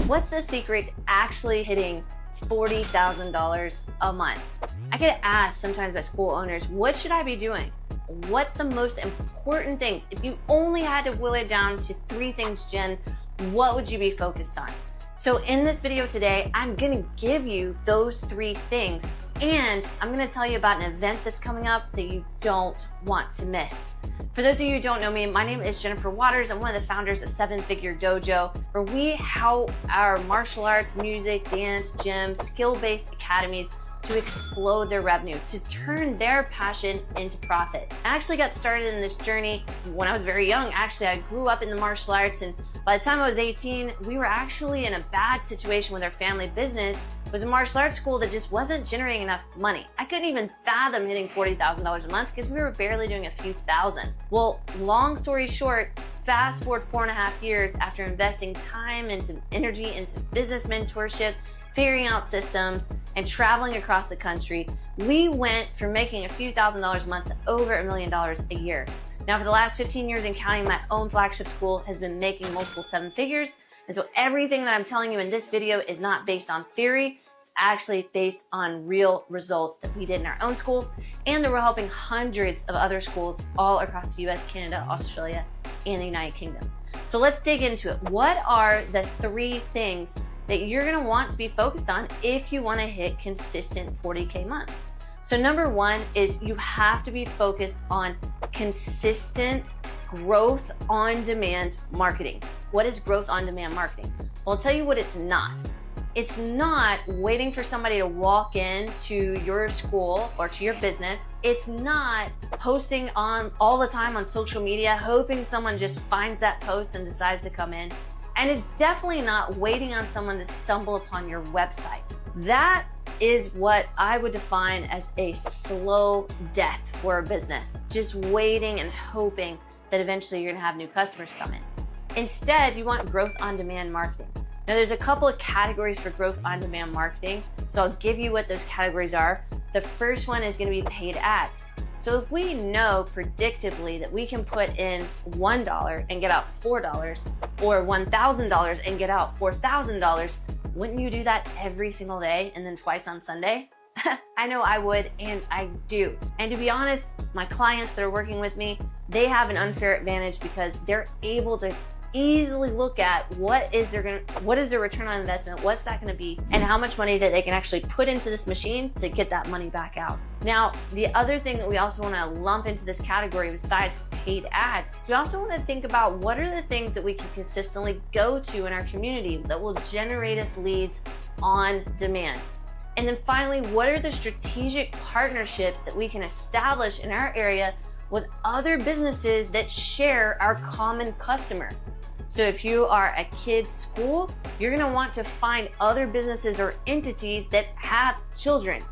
What's the secret to actually hitting $40,000 a month? I get asked sometimes by school owners, what should I be doing? What's the most important things? If you only had to boil it down to 3 things, Jen, what would you be focused on? So in this video today, I'm gonna give you those 3 things, and I'm gonna tell you about an event that's coming up that you don't want to miss. For those of you who don't know me, my name is Jennifer Waters. I'm one of the founders of 7-Figure Dojo, where we help our martial arts, music, dance, gyms, skill-based academies to explode their revenue, to turn their passion into profit. I actually got started in this journey when I was very young. Actually, I grew up in the martial arts, and by the time I was 18, we were actually in a bad situation with our family business. It was a martial arts school that just wasn't generating enough money. I couldn't even fathom hitting $40,000 a month because we were barely doing a few thousand. Well, long story short, fast forward 4.5 years after investing time into energy, into business mentorship, figuring out systems, and traveling across the country, we went from making a few $1,000s a month to over $1 million a year. Now, for the last 15 years and counting, my own flagship school has been making multiple 7 figures. And so everything that I'm telling you in this video is not based on theory. It's actually based on real results that we did in our own school, and that we're helping hundreds of other schools all across the US, Canada, Australia, and the United Kingdom. So let's dig into it. What are the 3 things that you're gonna want to be focused on if you wanna hit consistent 40K months? So number 1 is you have to be focused on consistent growth on demand marketing. What is growth on demand marketing? Well, I'll tell you what it's not. It's not waiting for somebody to walk into your school or to your business. It's not posting on all the time on social media, hoping someone just finds that post and decides to come in. And it's definitely not waiting on someone to stumble upon your website. That is what I would define as a slow death for a business. Just waiting and hoping that eventually you're gonna have new customers come in. Instead, you want growth on demand marketing. Now, there's a couple of categories for growth on demand marketing, so I'll give you what those categories are. The first one is gonna be paid ads. So if we know predictably that we can put in $1 and get out $4, or $1,000 and get out $4,000, wouldn't you do that every single day and then twice on Sunday? I know I would, and I do. And to be honest, my clients that are working with me, they have an unfair advantage because they're able to easily look at what is their return on investment, what's that gonna be, and how much money that they can actually put into this machine to get that money back out. Now, the other thing that we also wanna lump into this category besides paid ads, we also wanna think about what are the things that we can consistently go to in our community that will generate us leads on demand. And then finally, what are the strategic partnerships that we can establish in our area with other businesses that share our common customer? So if you are a kid's school, you're gonna want to find other businesses or entities that have children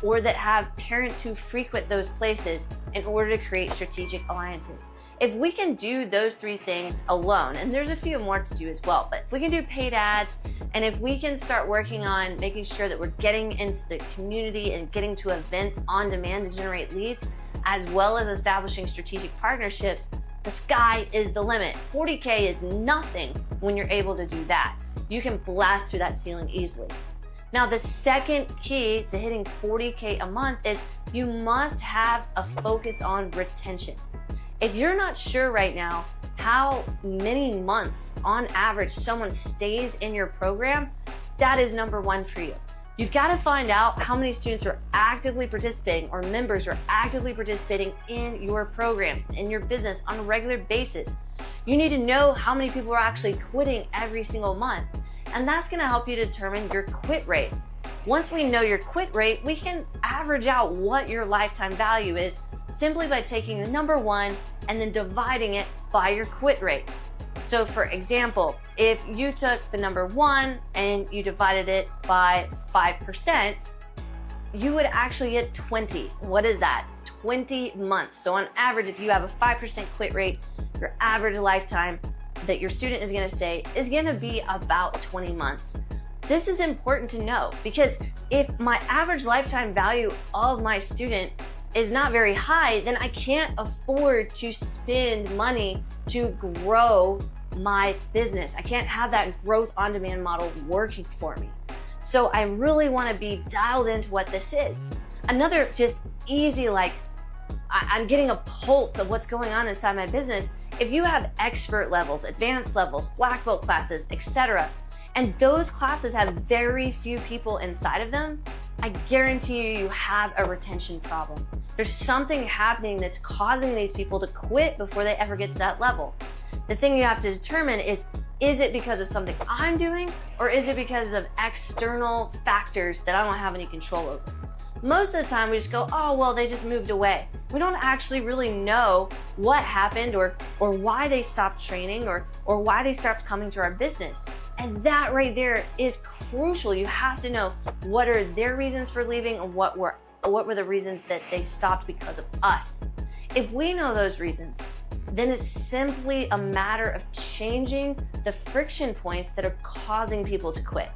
or that have parents who frequent those places in order to create strategic alliances. If we can do those 3 things alone, and there's a few more to do as well, but if we can do paid ads, and if we can start working on making sure that we're getting into the community and getting to events on demand to generate leads, as well as establishing strategic partnerships, the sky is the limit. 40K is nothing when you're able to do that. You can blast through that ceiling easily. Now, the second key to hitting 40K a month is you must have a focus on retention. If you're not sure right now how many months on average someone stays in your program, that is number 1 for you. You've got to find out how many students are actively participating or members are actively participating in your programs, in your business on a regular basis. You need to know how many people are actually quitting every single month, and that's going to help you determine your quit rate. Once we know your quit rate, we can average out what your lifetime value is simply by taking the number 1 and then dividing it by your quit rate. So for example, if you took the number 1 and you divided it by 5%, you would actually get 20. What is that? 20 months. So on average, if you have a 5% quit rate, your average lifetime that your student is gonna stay is gonna be about 20 months. This is important to know because if my average lifetime value of my student is not very high, then I can't afford to spend money to grow my business. I can't have that growth on demand model working for me. So I really want to be dialed into what this is. Another just easy, like I'm getting a pulse of what's going on inside my business. If you have expert levels, advanced levels, black belt classes, etc., and those classes have very few people inside of them, I guarantee you have a retention problem. There's something happening that's causing these people to quit before they ever get to that level. The thing you have to determine is it because of something I'm doing, or is it because of external factors that I don't have any control over? Most of the time we just go, oh, well, they just moved away. We don't actually really know what happened or why they stopped training or why they stopped coming to our business. And that right there is crucial. You have to know what are their reasons for leaving and what were the reasons that they stopped because of us. If we know those reasons, then it's simply a matter of changing the friction points that are causing people to quit.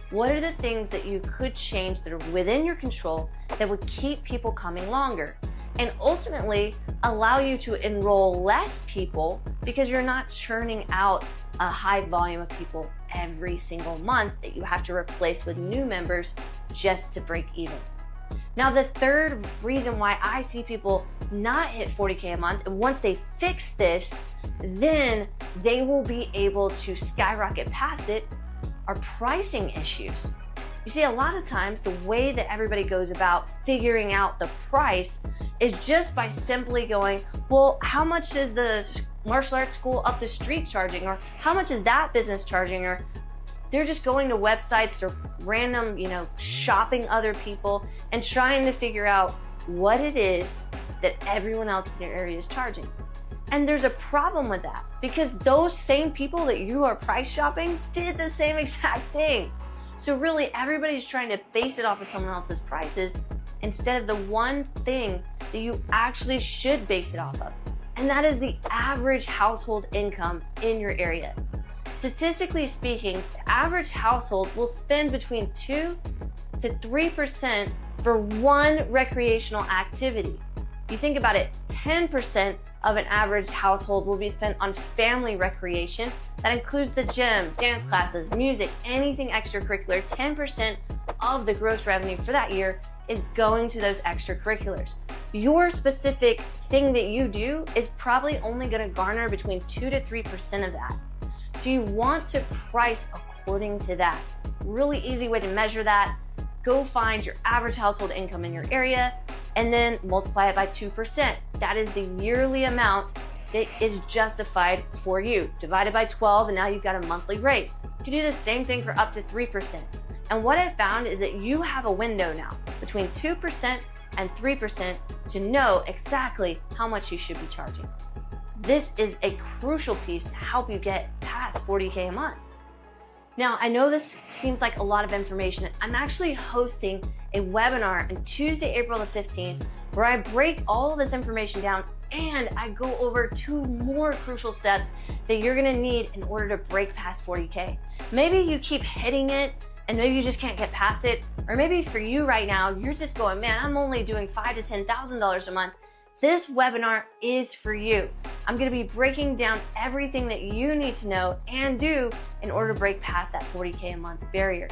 What are the things that you could change that are within your control that would keep people coming longer? And ultimately allow you to enroll less people because you're not churning out a high volume of people every single month that you have to replace with new members just to break even. Now, the third reason why I see people not hit 40K a month, and once they fix this, then they will be able to skyrocket past it, are pricing issues. You see, a lot of times the way that everybody goes about figuring out the price is just by simply going, well, how much is the martial arts school up the street charging? Or how much is that business charging? Or they're just going to websites or random, shopping other people and trying to figure out what it is that everyone else in their area is charging. And there's a problem with that because those same people that you are price shopping did the same exact thing. So really everybody's trying to base it off of someone else's prices instead of the one thing that you actually should base it off of. And that is the average household income in your area. Statistically speaking, the average household will spend between 2 to 3% for one recreational activity. You think about it, 10% of an average household will be spent on family recreation. That includes the gym, dance classes, music, anything extracurricular. 10% of the gross revenue for that year is going to those extracurriculars. Your specific thing that you do is probably only going to garner between 2 to 3% of that. So you want to price according to that. Really easy way to measure that. Go find your average household income in your area and then multiply it by 2%. That is the yearly amount that is justified for you. Divided by 12 and now you've got a monthly rate. You can do the same thing for up to 3%. And what I found is that you have a window now between 2% and 3% to know exactly how much you should be charging. This is a crucial piece to help you get past 40K a month. Now, I know this seems like a lot of information. I'm actually hosting a webinar on Tuesday, April the 15th, where I break all of this information down and I go over 2 more crucial steps that you're gonna need in order to break past 40K. Maybe you keep hitting it and maybe you just can't get past it. Or maybe for you right now, you're just going, man, I'm only doing $5,000 to $10,000 a month. This webinar is for you. I'm gonna be breaking down everything that you need to know and do in order to break past that 40K a month barrier.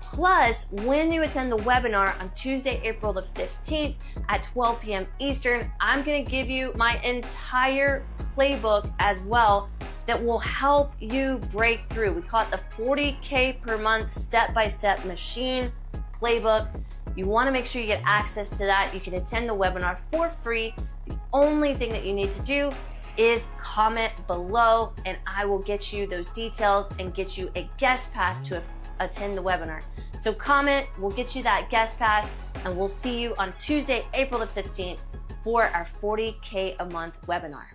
Plus, when you attend the webinar on Tuesday, April the 15th at 12 p.m. Eastern, I'm gonna give you my entire playbook as well that will help you break through. We call it the 40K per month step-by-step machine playbook. You want to make sure you get access to that. You can attend the webinar for free. The only thing that you need to do is comment below and I will get you those details and get you a guest pass to attend the webinar. So comment, we'll get you that guest pass and we'll see you on Tuesday, April the 15th for our 40K a month webinar.